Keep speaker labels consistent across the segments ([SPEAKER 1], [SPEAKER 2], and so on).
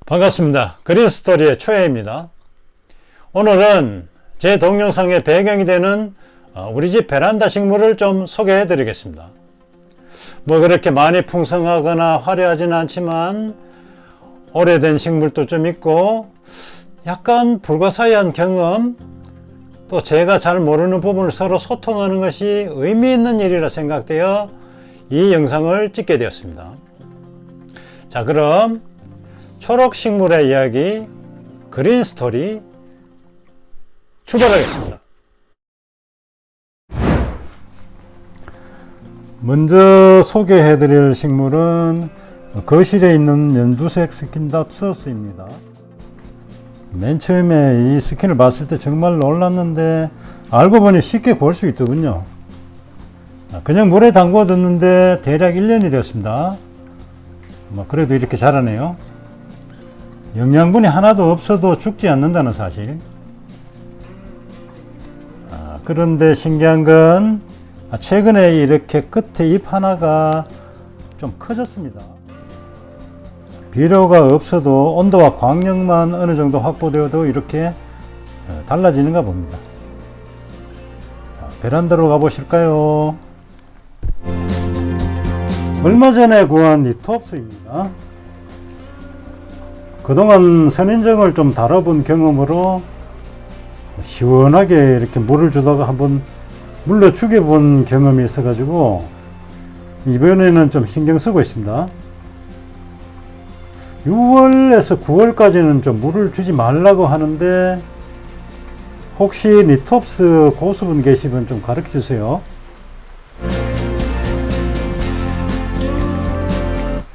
[SPEAKER 1] 반갑습니다. 그린스토리의 초혜입니다. 오늘은 제 동영상의 배경이 되는 우리 집 베란다 식물을 좀 소개해 드리겠습니다. 뭐 그렇게 많이 풍성하거나 화려하지는 않지만 오래된 식물도 좀 있고 약간 불가사의한 경험, 또 제가 잘 모르는 부분을 서로 소통하는 것이 의미 있는 일이라 생각되어 이 영상을 찍게 되었습니다. 자, 그럼 초록식물의 이야기 그린스토리 출발하겠습니다. 먼저 소개해드릴 식물은 거실에 있는 연두색 스킨답서스입니다. 맨 처음에 이 스킨을 봤을 때 정말 놀랐는데 알고 보니 쉽게 구할 수 있더군요. 그냥 물에 담궈 뒀는데 대략 1년이 되었습니다. 그래도 이렇게 자라네요. 영양분이 하나도 없어도 죽지 않는다는 사실. 그런데 신기한 건 최근에 이렇게 끝에 잎 하나가 좀 커졌습니다. 비료가 없어도 온도와 광력만 어느 정도 확보되어도 이렇게 달라지는가 봅니다. 자, 베란다로 가보실까요? 얼마 전에 구한 니톱스입니다. 그동안 선인장을 좀 다뤄본 경험으로 시원하게 이렇게 물을 주다가 한번 물로 죽여본 경험이 있어가지고 이번에는 좀 신경 쓰고 있습니다. 6월에서 9월까지는 좀 물을 주지 말라고 하는데 혹시 니톱스 고수분 계시면 좀 가르쳐 주세요.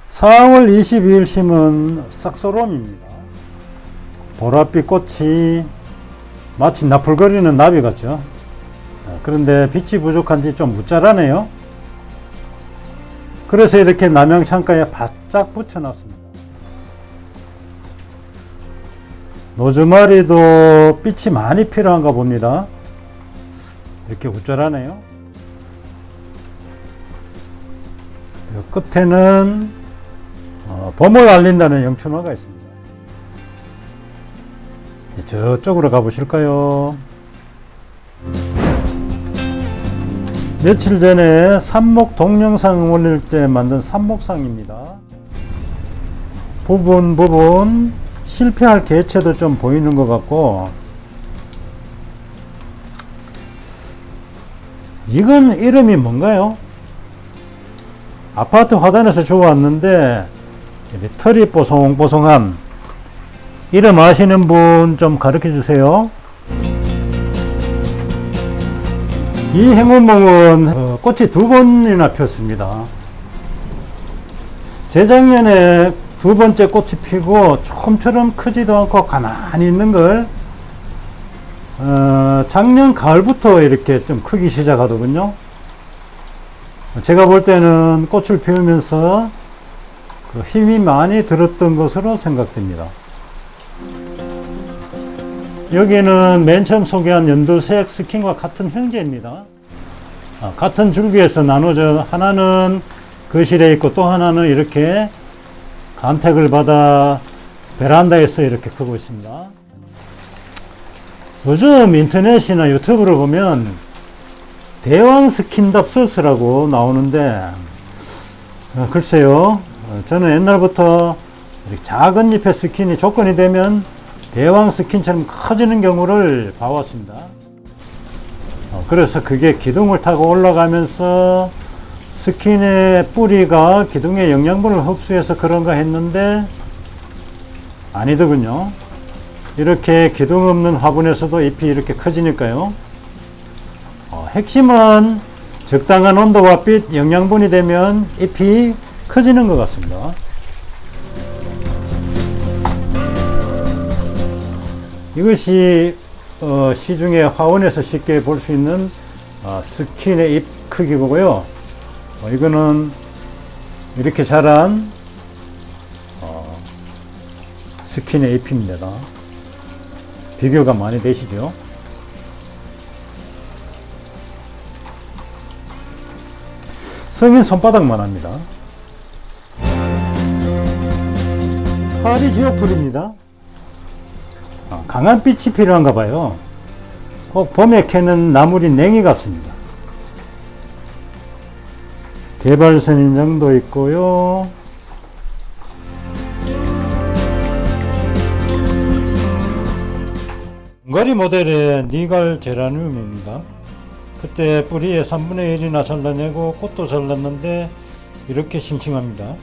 [SPEAKER 1] 4월 22일 심은 싹소롬입니다. 보랏빛 꽃이 마치 나풀거리는 나비 같죠. 그런데 빛이 부족한지 좀 무자라네요. 그래서 이렇게 남양 창가에 바짝 붙여놨습니다. 노즈마리도 빛이 많이 필요한가 봅니다. 이렇게 우쭐하네요. 끝에는 봄을 알린다는 영춘화가 있습니다. 저쪽으로 가보실까요? 며칠 전에 삽목 동영상 올릴 때 만든 삽목상입니다. 부분 실패할 개체도 좀 보이는 것 같고, 이건 이름이 뭔가요? 아파트 화단에서 주워왔는데 털이 뽀송뽀송한, 이름 아시는 분 좀 가르쳐 주세요. 이 행운봉은 꽃이 2번이나 폈습니다. 재작년에 2번째 꽃이 피고 좀처럼 크지도 않고 가만히 있는 걸 작년 가을부터 이렇게 좀 크기 시작하더군요. 제가 볼 때는 꽃을 피우면서 힘이 많이 들었던 것으로 생각됩니다. 여기는 맨 처음 소개한 연두색 스킨과 같은 형제입니다. 같은 줄기에서 나눠져 하나는 거실에 있고 또 하나는 이렇게 간택을 받아 베란다에서 이렇게 크고 있습니다. 요즘 인터넷이나 유튜브를 보면 대왕 스킨답서스라고 나오는데 글쎄요, 저는 옛날부터 작은 잎의 스킨이 조건이 되면 대왕 스킨처럼 커지는 경우를 봐왔습니다. 그래서 그게 기둥을 타고 올라가면서 스킨의 뿌리가 기둥의 영양분을 흡수해서 그런가 했는데 아니더군요. 이렇게 기둥 없는 화분에서도 잎이 이렇게 커지니까요. 핵심은 적당한 온도와 빛, 영양분이 되면 잎이 커지는 것 같습니다. 이것이 시중에 화원에서 쉽게 볼 수 있는 스킨의 잎 크기고요. 이거는 이렇게 자란 스킨의 잎입니다. 비교가 많이 되시죠? 성인 손바닥만 합니다. 파리 지옥불입니다. 강한 빛이 필요한가 봐요. 꼭 봄에 캐는 나물이 냉이 같습니다. 개발선 인장도 있고요. 헝가리 모델의 니갈 제라늄입니다. 그때 뿌리의 3분의 1이나 잘라내고 꽃도 잘랐는데 이렇게 싱싱합니다.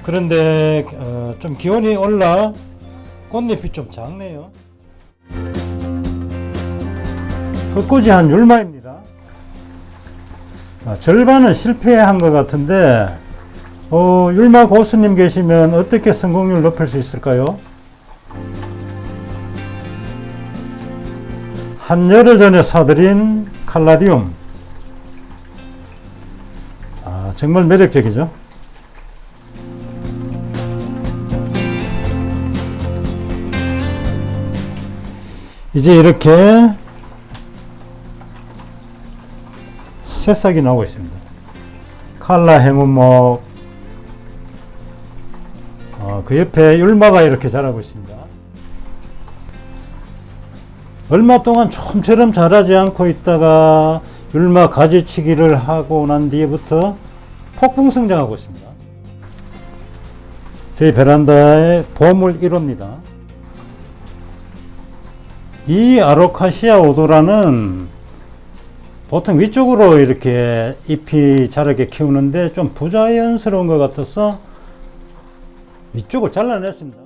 [SPEAKER 1] 그런데 좀 기온이 올라 꽃잎이 좀 작네요. 그 꽃이 한 율마입니다. 절반은 실패한 것 같은데 율마 고수님 계시면 어떻게 성공률 높일 수 있을까요? 한 열흘 전에 사들인 칼라디움. 정말 매력적이죠. 이제 이렇게 새싹이 나오고 있습니다. 칼라 행운목. 그 옆에 율마가 이렇게 자라고 있습니다. 얼마 동안 좀처럼 자라지 않고 있다가 율마 가지치기를 하고 난 뒤에부터 폭풍 성장하고 있습니다. 저희 베란다의 보물 1호입니다. 이 아로카시아 오도라는 보통 위쪽으로 이렇게 잎이 자라게 키우는데 좀 부자연스러운 것 같아서 위쪽을 잘라냈습니다.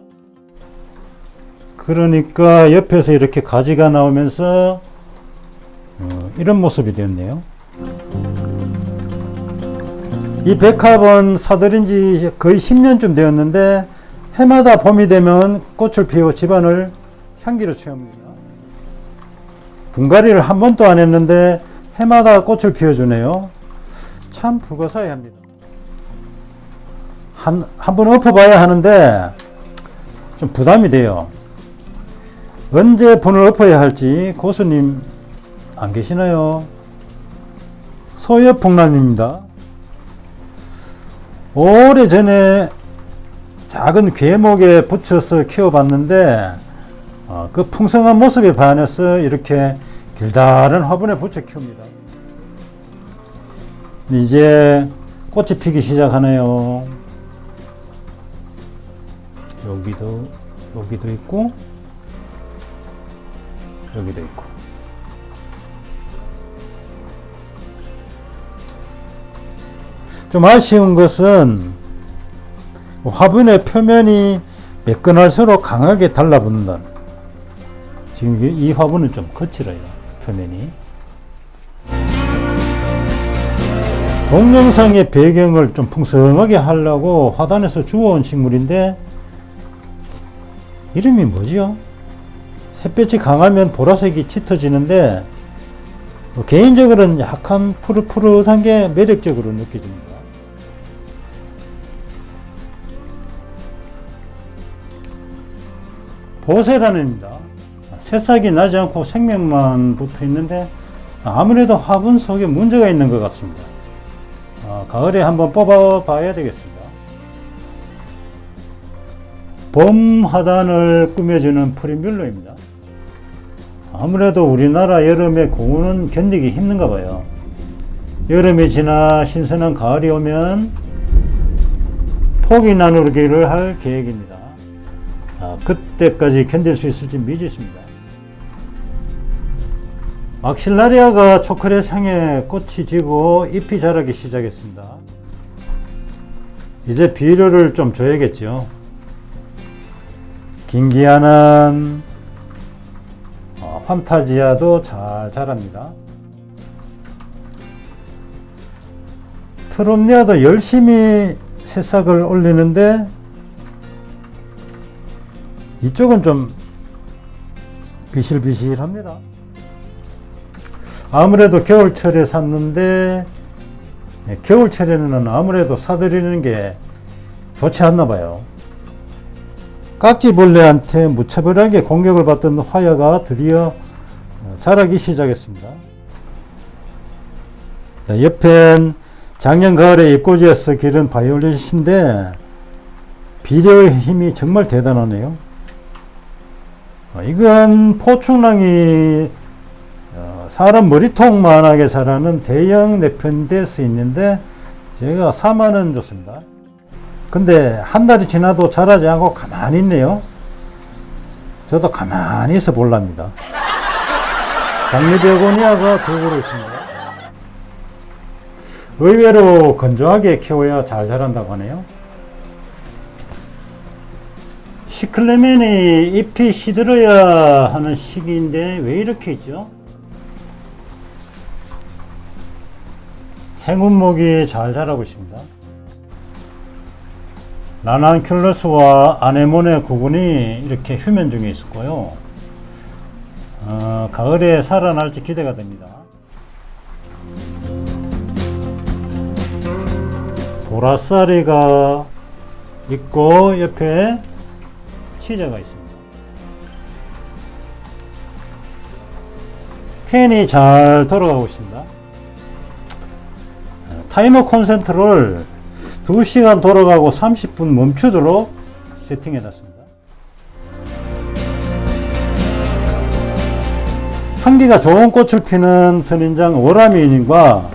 [SPEAKER 1] 그러니까 옆에서 이렇게 가지가 나오면서 이런 모습이 되었네요. 이 백합은 사들인 지 거의 10년쯤 되었는데 해마다 봄이 되면 꽃을 피워 집안을 향기로 채웁니다. 분갈이를 한 번도 안 했는데 해마다 꽃을 피워주네요. 참 불가사의합니다. 한번 엎어봐야 하는데 좀 부담이 돼요. 언제 분을 엎어야 할지 고수님 안 계시나요? 소엽풍란입니다. 오래전에 작은 궤목에 붙여서 키워봤는데 그 풍성한 모습에 반해서 이렇게 길다란 화분에 붙여 키웁니다. 이제 꽃이 피기 시작하네요. 여기도 있고 여기도 있고. 좀 아쉬운 것은 화분의 표면이 매끈할수록 강하게 달라붙는다. 지금 이 화분은 좀 거칠어요, 표면이. 동영상의 배경을 좀 풍성하게 하려고 화단에서 주워온 식물인데 이름이 뭐지요? 햇볕이 강하면 보라색이 짙어지는데 개인적으로는 약간 푸릇푸릇한 게 매력적으로 느껴집니다. 보세라는입니다. 새싹이 나지 않고 생명만 붙어 있는데 아무래도 화분 속에 문제가 있는 것 같습니다. 가을에 한번 뽑아 봐야 되겠습니다. 봄 하단을 꾸며주는 프리뮬러입니다. 아무래도 우리나라 여름의 고온은 견디기 힘든가 봐요. 여름이 지나 신선한 가을이 오면 포기 나누기를 할 계획입니다. 그때까지 견딜 수 있을지 미지수입니다. 막실라리아가 초콜릿 향에 꽃이 지고 잎이 자라기 시작했습니다. 이제 비료를 좀 줘야겠죠. 긴기아는 판타지아도 잘 자랍니다. 트롬니아도 열심히 새싹을 올리는데 이쪽은 좀 비실비실합니다. 아무래도 겨울철에 샀는데 겨울철에는 아무래도 사들이는 게 좋지 않나 봐요. 깍지벌레한테 무차별하게 공격을 받던 화야가 드디어 자라기 시작했습니다. 옆엔 작년 가을에 입꼬지에서 기른 바이올렛인데 비료의 힘이 정말 대단하네요. 이건 포충랑이 사람 머리통만하게 자라는 대형 네펜데스 있는데 제가 4만원 줬습니다. 근데 한 달이 지나도 자라지 않고 가만히 있네요. 저도 가만히 있어 볼랍니다. 장미베고니아가 두 그루 있습니다. 의외로 건조하게 키워야 잘 자란다고 하네요. 시클레멘이 잎이 시들어야 하는 시기인데 왜 이렇게 있죠? 행운목이 잘 자라고 있습니다. 라난큘러스와 아네모네 구근이 이렇게 휴면 중에 있었고요. 가을에 살아날지 기대가 됩니다. 보라싸리가 있고 옆에 치자가 있습니다. 팬이 잘 돌아가고 있습니다. 타이머 콘센트를 2시간 돌아가고 30분 멈추도록 세팅해 놨습니다. 향기가 좋은 꽃을 피는 선인장 워라미인과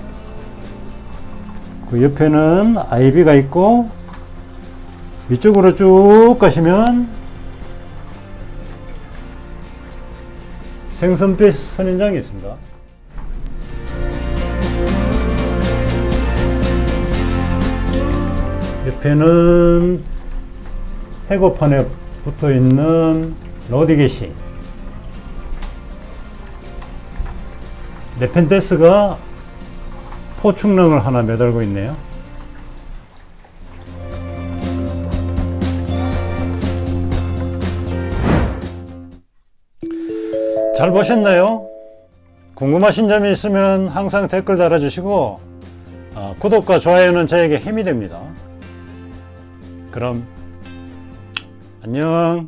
[SPEAKER 1] 그 옆에는 아이비가 있고 위쪽으로 쭉 가시면 생선빛 선인장이 있습니다. 옆에는 해고판에 붙어 있는 로디게시, 네펜데스가 포충랑을 하나 매달고 있네요. 잘 보셨나요? 궁금하신 점이 있으면 항상 댓글 달아주시고 구독과 좋아요는 저에게 힘이 됩니다. 그럼 안녕.